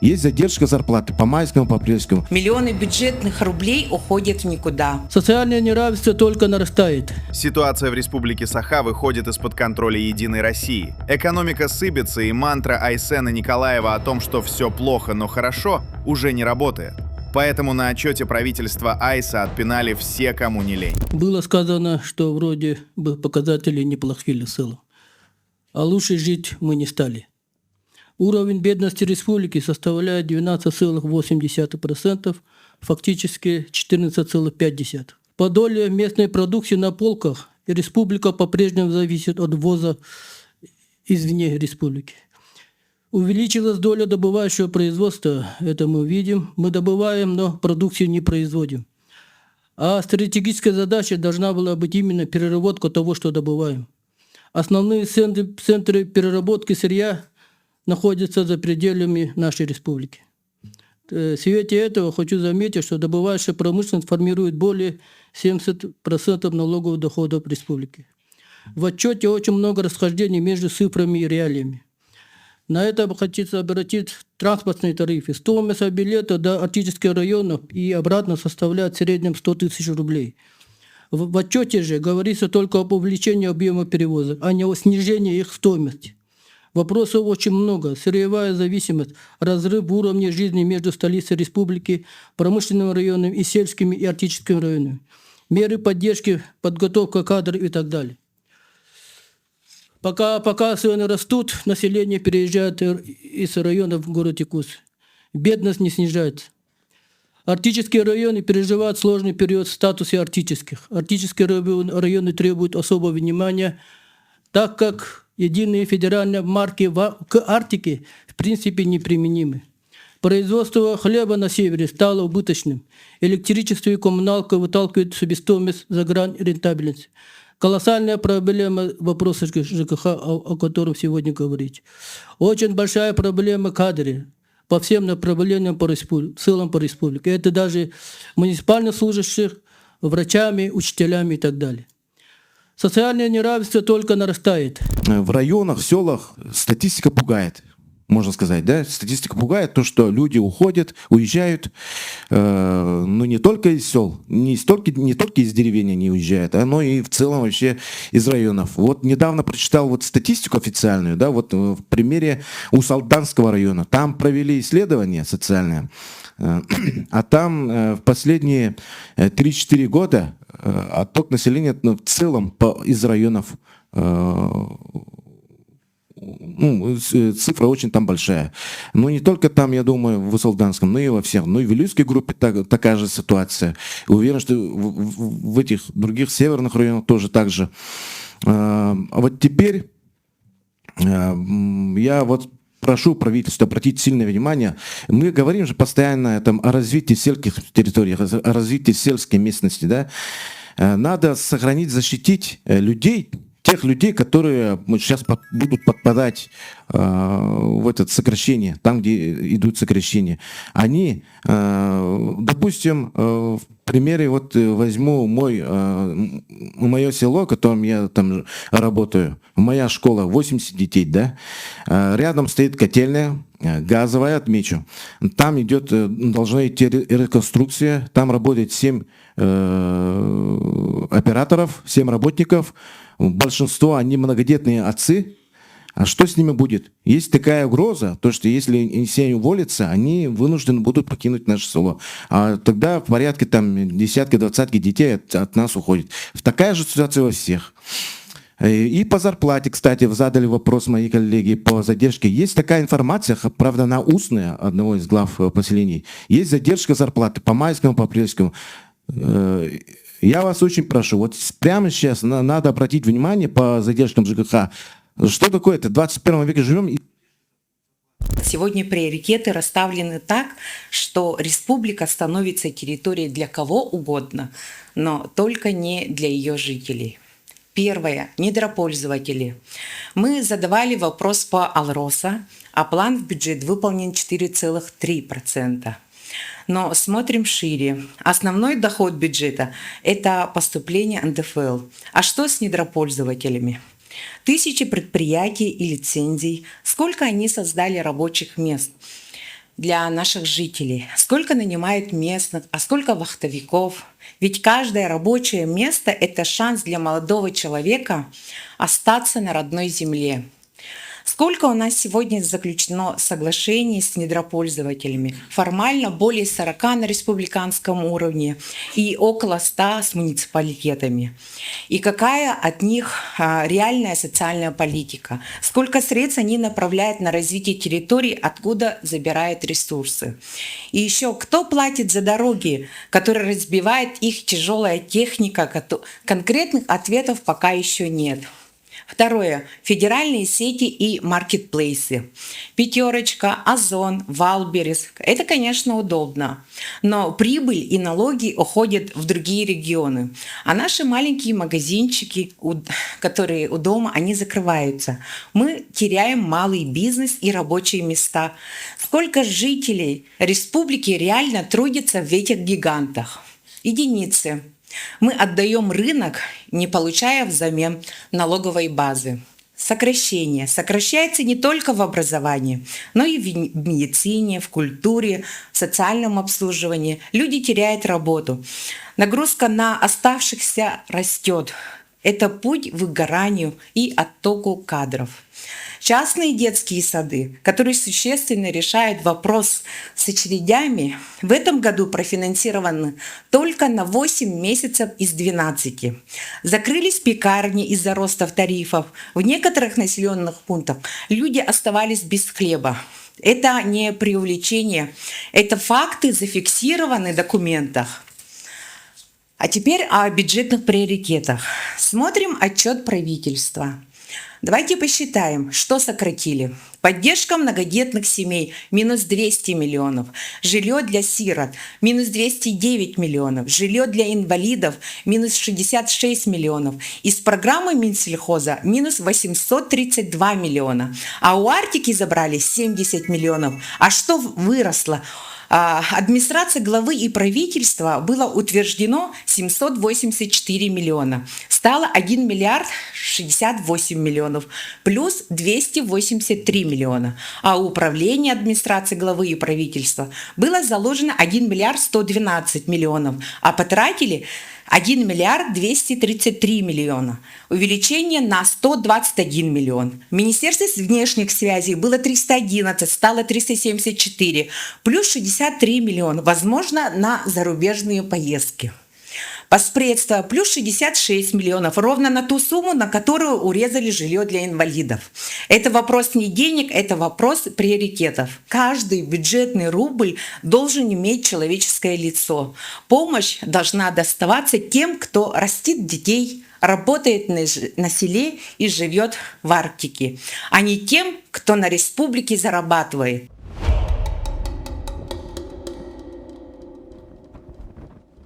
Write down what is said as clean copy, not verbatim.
Есть задержка зарплаты по майскому, по апрельскому. Миллионы бюджетных рублей уходят в никуда. Социальное неравенство только нарастает. Ситуация в Республике Саха выходит из-под контроля Единой России. Экономика сыпется, и мантра Айсена Николаева о том, что все плохо, но хорошо, уже не работает. Поэтому на отчете правительства Айса отпинали все, кому не лень. Было сказано, что вроде бы показатели неплохие в целом. А лучше жить мы не стали. Уровень бедности республики составляет 12,8%, фактически 14,5%. По доле местной продукции на полках республика по-прежнему зависит от ввоза извне республики. Увеличилась доля добывающего производства, это мы видим. Мы добываем, но продукцию не производим. А стратегическая задача должна была быть именно переработка того, что добываем. Основные центры переработки сырья находятся за пределами нашей республики. В свете этого хочу заметить, что добывающая промышленность формирует более 70% налоговых доходов республики. В отчете очень много расхождений между цифрами и реалиями. На это хочется обратить транспортные тарифы. Стоимость билета до арктических районов и обратно составляет в среднем 100 тысяч рублей. В отчете же говорится только об увеличении объема перевозок, а не о снижении их стоимости. Вопросов очень много. Сырьевая зависимость, разрыв в уровне жизни между столицей республики, промышленными районами и сельскими и арктическими районами. Меры поддержки, подготовка кадров и так далее. Пока цены растут, население переезжает из районов в город Якутск. Бедность не снижается. Арктические районы переживают сложный период в статусе арктических. Арктические районы требуют особого внимания, так как единые федеральные марки к Арктике в принципе неприменимы. Производство хлеба на севере стало убыточным. Электричество и коммуналка выталкивают себестоимость за грань рентабельности. Колоссальная проблема вопроса ЖКХ, о котором сегодня говорить. Очень большая проблема кадры по всем направлениям в целом по республике. Это даже муниципальных служащих, врачами, учителями и так далее. Социальное неравенство только нарастает. В районах, в селах статистика пугает, можно сказать, да? Статистика пугает то, что люди уходят, уезжают, ну не только из сел, не только из деревень они уезжают, но и в целом вообще из районов. Вот недавно прочитал вот статистику официальную, да, вот в примере Усалданского района. Там провели исследование социальное, а там в последние 3-4 года отток населения в целом из районов, цифра очень там большая. Но не только там, я думаю, в Усалданском, но и во всех. Ну и в Вилюйской группе такая же ситуация. Уверен, что в этих других северных районах тоже так же. А вот теперь я вот прошу правительство обратить сильное внимание. Мы говорим же постоянно там, о развитии сельских территорий, о развитии сельской местности. Да? Надо сохранить, защитить людей, тех людей, которые сейчас будут подпадать в это сокращение, там, где идут сокращения. Они, допустим, в примере, вот возьму мое село, в котором я там работаю, моя школа, 80 детей, да, рядом стоит котельная, газовая, отмечу. Там должна идти реконструкция, там работает 7 операторов, 7 работников, большинство, они многодетные отцы. А что с ними будет? Есть такая угроза, то что если все уволятся, они вынуждены будут покинуть наше село. А тогда в порядке там десятки-двадцатки детей от нас уходит. Такая же ситуация во всех. И по зарплате, кстати, задали вопрос мои коллеги по задержке. Есть такая информация, правда, она устная, одного из глав поселений. Есть задержка зарплаты по майскому, по апрельскому. Я вас очень прошу, вот прямо сейчас надо обратить внимание по задержкам ЖКХ. Что такое это? В 21 веке живем. Сегодня приоритеты расставлены так, что республика становится территорией для кого угодно, но только не для ее жителей. Первое. Недропользователи. Мы задавали вопрос по Алроса, а план в бюджет выполнен 4,3%. Но смотрим шире. Основной доход бюджета – это поступление НДФЛ. А что с недропользователями? Тысячи предприятий и лицензий. Сколько они создали рабочих мест? для наших жителей. Сколько нанимает местных, а сколько вахтовиков. Ведь каждое рабочее место – это шанс для молодого человека остаться на родной земле. Сколько у нас сегодня заключено соглашений с недропользователями? Формально более 40 на республиканском уровне и около 100 с муниципалитетами. И какая от них реальная социальная политика? Сколько средств они направляют на развитие территорий, откуда забирают ресурсы? И еще, кто платит за дороги, которые разбивает их тяжелая техника? Конкретных ответов пока еще нет. Второе. Федеральные сети и маркетплейсы. Пятерочка, Озон, Валберес. Это, конечно, удобно. Но прибыль и налоги уходят в другие регионы. А наши маленькие магазинчики, которые у дома, они закрываются. Мы теряем малый бизнес и рабочие места. Сколько жителей республики реально трудятся в этих гигантах? Единицы. Мы отдаем рынок, не получая взамен налоговой базы. Сокращение. Сокращается не только в образовании, но и в медицине, в культуре, в социальном обслуживании. Люди теряют работу. Нагрузка на оставшихся растет. Это путь к выгоранию и оттоку кадров. Частные детские сады, которые существенно решают вопрос с очередями, в этом году профинансированы только на 8 месяцев из 12. Закрылись пекарни из-за роста тарифов. В некоторых населенных пунктах люди оставались без хлеба. Это не преувеличение, это факты, зафиксированы в документах. А теперь о бюджетных приоритетах. Смотрим отчет правительства. Давайте посчитаем, что сократили. Поддержка многодетных семей – минус 200 миллионов. Жилье для сирот – минус 209 миллионов. Жилье для инвалидов – минус 66 миллионов. Из программы Минсельхоза – минус 832 миллиона. А у Арктики забрали 70 миллионов. А что выросло? Администрация главы и правительства было утверждено 784 миллиона. Стало 1 миллиард 68 миллионов, плюс 283 миллиона. А у управления администрации главы и правительства было заложено 1 миллиард 112 миллионов, а потратили 1 миллиард 233 миллиона. Увеличение на 121 миллион. В Министерстве внешних связей было 311, стало 374, плюс 63 миллиона, возможно, на зарубежные поездки. Постпредство плюс 66 миллионов, ровно на ту сумму, на которую урезали жилье для инвалидов. Это вопрос не денег, это вопрос приоритетов. Каждый бюджетный рубль должен иметь человеческое лицо. Помощь должна доставаться тем, кто растит детей, работает на селе и живет в Арктике, а не тем, кто на республике зарабатывает.